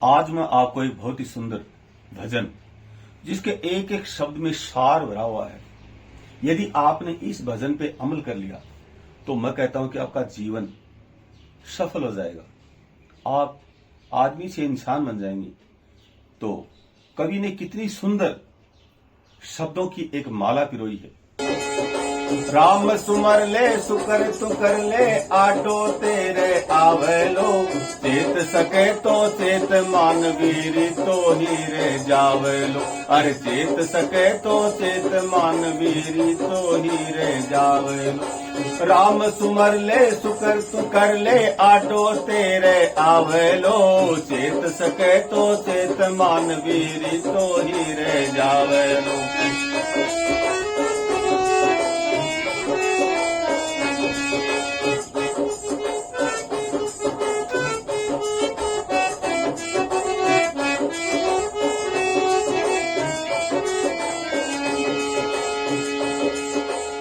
आज मैं आपको एक बहुत ही सुंदर भजन जिसके एक एक शब्द में सार भरा हुआ है, यदि आपने इस भजन पे अमल कर लिया तो मैं कहता हूं कि आपका जीवन सफल हो जाएगा। आप आदमी से इंसान बन जाएंगे। तो कवि ने कितनी सुंदर शब्दों की एक माला पिरोई है। राम सुमर ले सुकर तु कर ले आटो तेरे आवेलो, चेत सके तो चेत मानवीरी तो ही रे जावेलो। अरे चेत सके तो चेत मानवीरी तो ही रे जावेलो। राम सुमर ले सुकर तु कर ले आटो तेरे आवेलो, चेत सके तो चेत मानवीरी तो ही रे जावेलो।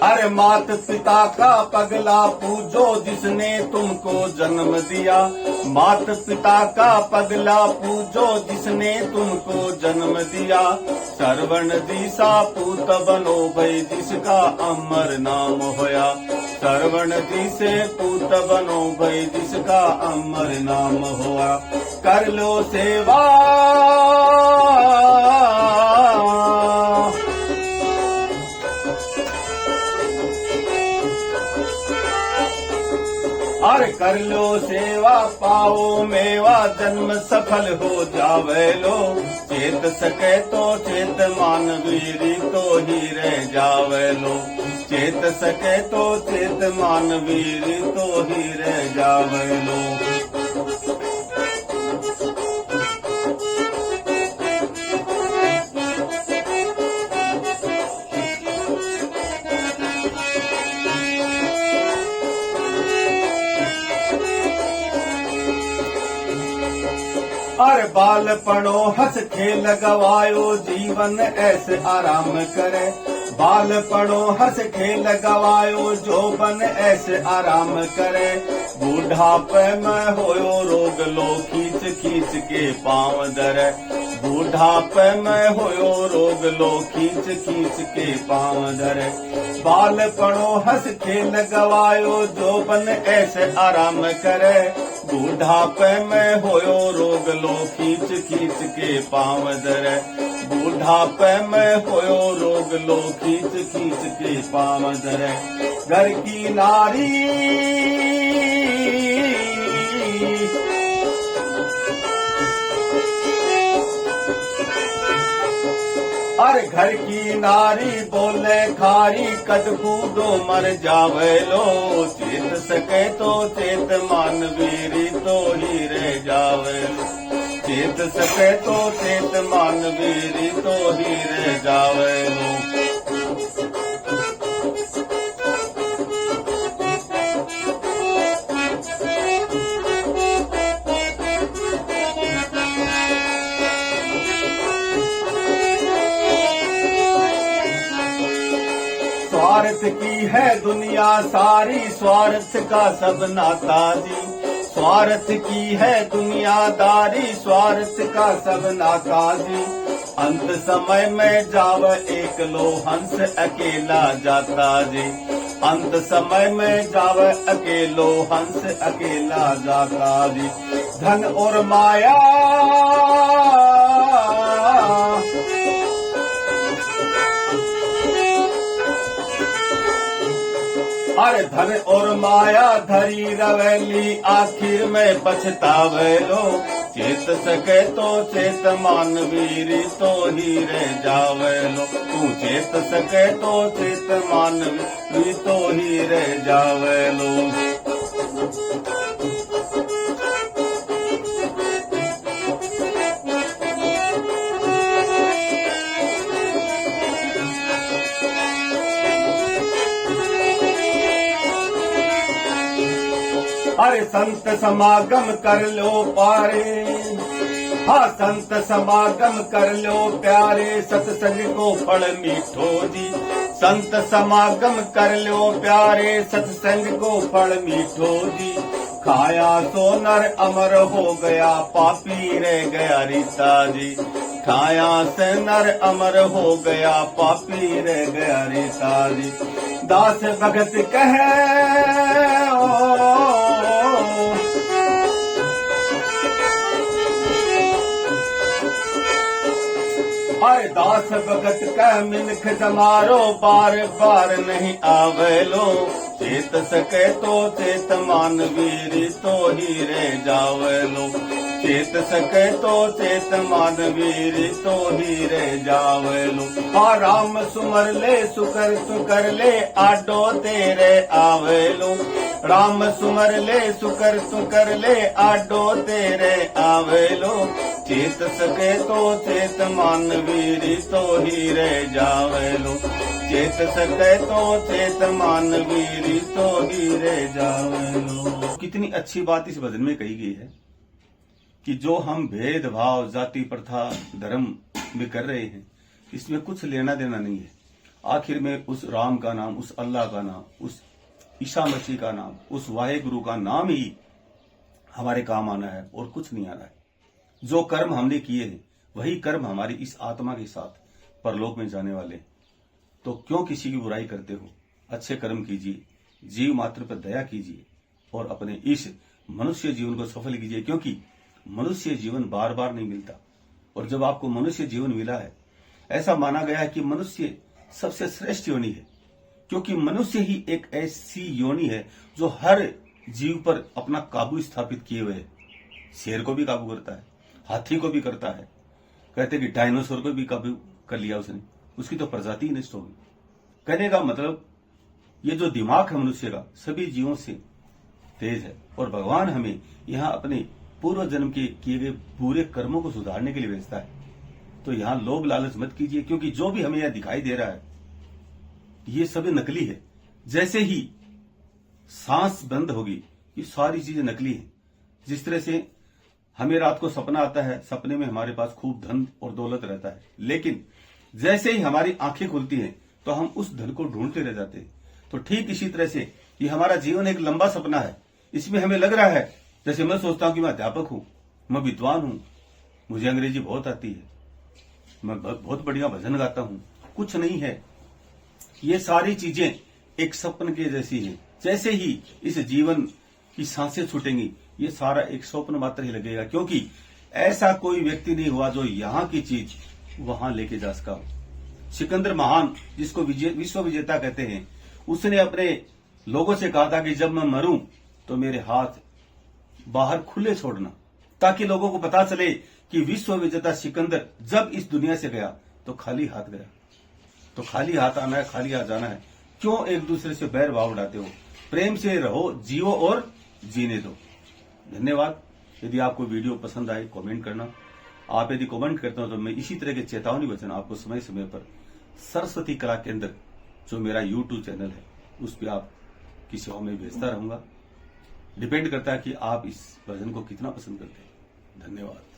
अरे मात पिता का पगला पूजो जिसने तुमको जन्म दिया, मात पिता का पगला पूजो जिसने तुमको जन्म दिया। श्रवण दिशा पूत बनो भई जिसका अमर नाम होया, श्रवण दिशे पूत बनो भई जिसका अमर नाम होया। कर लो सेवा और कर लो सेवा पाओ मेवा, जन्म सफल हो जावे लो। चेत सके तो चेत मानवीरी तो ही रह जावे लो, चेत सके तो चेत मानवीरी तो ही रह जावे लो। अरे बालपणो हंस खेल गवायो जीवन ऐसे आराम करे, बालपणो हंस खेल गवायो जोबन ऐसे आराम करे। बूढ़ापे में होयो रोग लो खींच खींच के पाँव धरे, बूढ़ापे में होयो रोग लो खींच खींच के पाँव धरे। बालपणो हंस खेल गवायो जोबन ऐसे आराम करे, बूढ़ापे में होयो रोग लो खींच खींच के पाँव धरे। बूढ़ापे में होयो रोग लो खींच खींच के पाँव धरे। घर की नारी अरे घर की नारी बोले खारी कद कूदो मर जावे लो। चेत सके तो चेत मानवीरी तो ही रह जावे लो, चेत सके तो चेत मानवीरी तो ही रह जावे लो। स्वार्थ की है दुनिया सारी, स्वार्थ का सब नाता जी। स्वार्थ की है दुनियादारी, स्वार्थ का सब नाता जी। अंत समय में जाव एक लो हंस अकेला जाता जी, अंत समय में जाव अकेलो हंस अकेला जाता जी। धन और माया अरे धन और माया धरी रवेली आखिर में पछतावे लो। चेत सके तो चेत मानवीरी तो ही रह जावे लो, तू चेत सके तो चेत मानवीरी तो ही रह जावे लो। अरे संत समागम कर लो पारे, हाँ संत समागम कर लो प्यारे, सत्संग को फल मीठो जी। संत समागम कर लो प्यारे, सत्संग को फल मीठो जी। खाया सो नर अमर हो गया, पापी रह गया रीता जी। खाया से नर अमर हो गया, पापी रह गया रीता जी। दास भगत कहे अरे दास भगत कह मिनख जमारो, बार बार नहीं आवेलो। चेत सके तो चेत मानवीर, तो ही रे जावेलो। चेत सके तो चेत मानवीर, तो ही रे जावेलो। आ राम सुमर ले सुकर सुकर ले, आडो तेरे आवेलो। राम सुमर ले सुकर सुकर ले, आडो तेरे आवेलो। चेत सके तो चेत मानवीर, तो ही रे जावेलो। चेत सके तो चेत मानवीर, तो ही रे जावेलो। कितनी अच्छी बात इस भजन में कही गई है कि जो हम भेदभाव जाति प्रथा धर्म में कर रहे हैं, इसमें कुछ लेना देना नहीं है। आखिर में उस राम का नाम, उस अल्लाह का नाम, उस ईसा मसीह का नाम, उस वाहेगुरु का नाम ही हमारे काम आना है और कुछ नहीं आना है। जो कर्म हमने किए हैं वही कर्म हमारी इस आत्मा के साथ परलोक में जाने वाले हैं। तो क्यों किसी की बुराई करते हो? अच्छे कर्म कीजिए, जीव मात्र पर दया कीजिए और अपने इस मनुष्य जीवन को सफल कीजिए, क्योंकि मनुष्य जीवन बार बार नहीं मिलता। और जब आपको मनुष्य जीवन मिला है, ऐसा माना गया है कि मनुष्य सबसे श्रेष्ठ योनि है, क्योंकि मनुष्य ही एक ऐसी योनि है जो हर जीव पर अपना काबू स्थापित किए हुए है। शेर को भी काबू करता है, हाथी को भी करता है, कहते कि डायनासोर को भी काबू कर लिया उसने, उसकी तो प्रजाति ही नष्ट होगी। कहने का मतलब ये जो दिमाग है मनुष्य का सभी जीवों से तेज है, और भगवान हमें यहाँ अपने पूर्व जन्म के किए गए बुरे कर्मों को सुधारने के लिए भेजता है। तो यहाँ लोभ लालच मत कीजिए, क्योंकि जो भी हमें यहाँ दिखाई दे रहा है ये सभी नकली है। जैसे ही सांस बंद होगी ये सारी चीजें नकली है। जिस तरह से हमें रात को सपना आता है, सपने में हमारे पास खूब धन और दौलत रहता है, लेकिन जैसे ही हमारी आंखें खुलती हैं तो हम उस धन को ढूंढते रह जाते हैं। तो ठीक इसी तरह से ये हमारा जीवन एक लंबा सपना है। इसमें हमें लग रहा है, जैसे मैं सोचता हूं कि मैं अध्यापक हूं, मैं विद्वान हूं, मुझे अंग्रेजी बहुत आती है, मैं बहुत बढ़िया भजन गाता हूं। कुछ नहीं है, ये सारी चीजें एक सपन के जैसी हैं। जैसे ही इस जीवन की सांसें छूटेंगी ये सारा एक स्वप्न मात्र ही लगेगा, क्योंकि ऐसा कोई व्यक्ति नहीं हुआ जो यहाँ की चीज वहां लेके जा सका हो। सिकंदर महान, जिसको विश्व विजेता कहते हैं, उसने अपने लोगों से कहा था कि जब मैं मरूं तो मेरे हाथ बाहर खुले छोड़ना, ताकि लोगों को पता चले कि विश्व विजेता सिकंदर जब इस दुनिया से गया तो खाली हाथ गया। तो खाली हाथ आना है, खाली हाथ जाना है। क्यों एक दूसरे से बैर भाव उड़ाते हो? प्रेम से रहो, जियो और जीने दो। धन्यवाद। यदि आपको वीडियो पसंद आए कमेंट करना। आप यदि कमेंट करते हो तो मैं इसी तरह के चेतावनी वचन आपको समय समय पर सरस्वती कला केंद्र, जो मेरा YouTube चैनल है, उस पर आप की सेवा में भेजता रहूंगा। डिपेंड करता है कि आप इस भजन को कितना पसंद करते हैं। धन्यवाद।